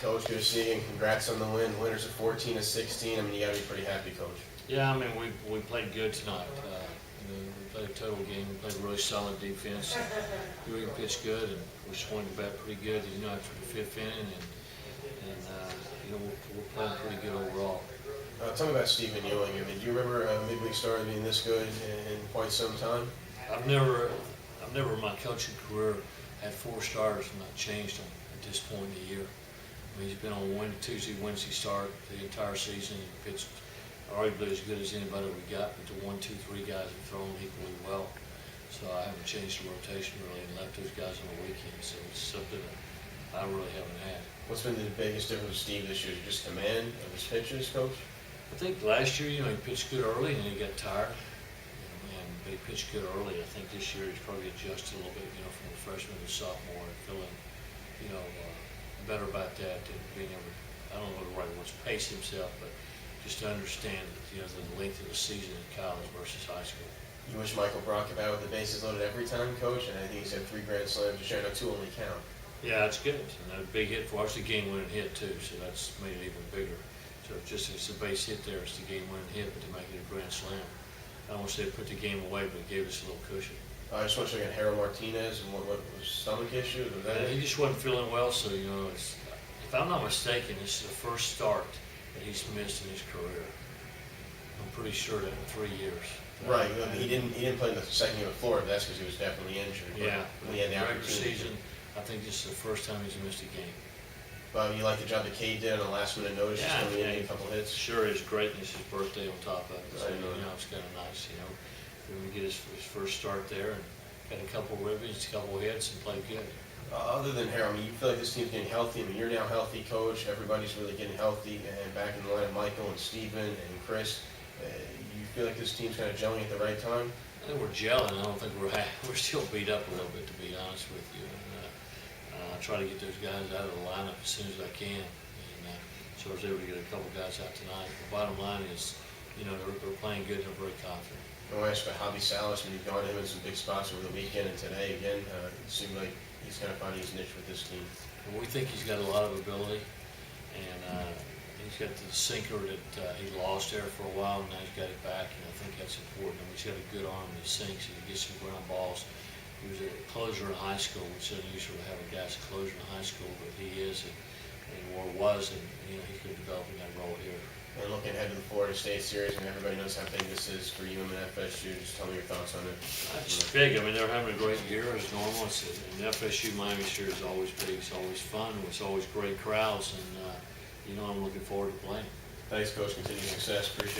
Coach, good to see you, and congrats on the win. Winners of 14-16. I mean, you got to be pretty happy, Coach. Yeah, I mean, we played good tonight. We played a total game. We played a really solid defense. We pitched good, and we swung the bat pretty good. After the fifth inning, and we're playing pretty good overall. Tell me about Stephen Ewing. I mean, do you remember a midweek starter being this good in quite some time? I've never in my coaching career had 4 starters and not changed them at this point in the year. I mean, he's been on Tuesday, Wednesday start the entire season. He pitched arguably as good as anybody we got, but the 1, 2, 3 guys have thrown equally well. So I haven't changed the rotation really and left those guys on the weekend. So it's something that I really haven't had. What's been the biggest difference with Steve this year? Just command of his pitches, Coach? I think last year, he pitched good early and then he got tired. But he pitched good early. I think this year he's probably adjusted a little bit, from the freshman to sophomore and feeling, better about that and being able to, I don't know what the right words, pace himself, but just to understand, the length of the season in college versus high school. You wish Michael Brock could bat with the bases loaded every time, Coach, and I think he's had 3 grand slams. Just no 2 only count. Yeah, it's good. And a big hit for us, the game-winning hit too, so that's made it even bigger. So it's a base hit there, it's the game-winning hit, but to make it a grand slam. I don't want to say it put the game away, but it gave us a little cushion. I just want to look at Harold Martinez and what was stomach issue? He just wasn't feeling well, so if I'm not mistaken, this is the first start that he's missed in his career. I'm pretty sure that in 3 years. Right. I mean, he didn't play in the second game of Florida. That's because he was definitely injured. Yeah. When he had the regular opportunity. season, I think this is the first time he's missed a game. You like the job that Cade did on the last minute notice, just coming in a couple hits? Sure, it's great, and it's his birthday on top of it. So, Right. it's kind of nice, when we get his first start there and got a couple ribbons, a couple hits, and played good. Other than Harold, I mean, you feel like this team's getting healthy. I mean, you're now healthy, Coach. Everybody's really getting healthy. And back in the line, Michael and Steven and Chris, you feel like this team's kind of gelling at the right time? I think we're gelling. I don't think we're still beat up a little bit, to be honest with you. And I try to get those guys out of the lineup as soon as I can. And so I was able to get a couple guys out tonight. The bottom line is, they're playing good and they're very confident. I want to ask about Javi Salas. I mean, you've gone to him in some big spots over the weekend and today. Again, it seemed like he's kind of finding his niche with this team. And we think he's got a lot of ability, and he's got the sinker that he lost there for a while, and now he's got it back, and I think that's important. I mean, he's got a good arm that sinks, and he gets some ground balls. He was a closer in high school, which doesn't usually have a guy's a closer in high school, but he is, or was, and he's been developing that role here. And looking ahead to the Florida State series, I mean, everybody knows how big this is for you and FSU. Just tell me your thoughts on it. It's big. I mean, they're having a great year as normal. And the FSU Miami series is always big. It's always fun. It's always great crowds, and I'm looking forward to playing. Thanks, Coach. Continued success. Appreciate it.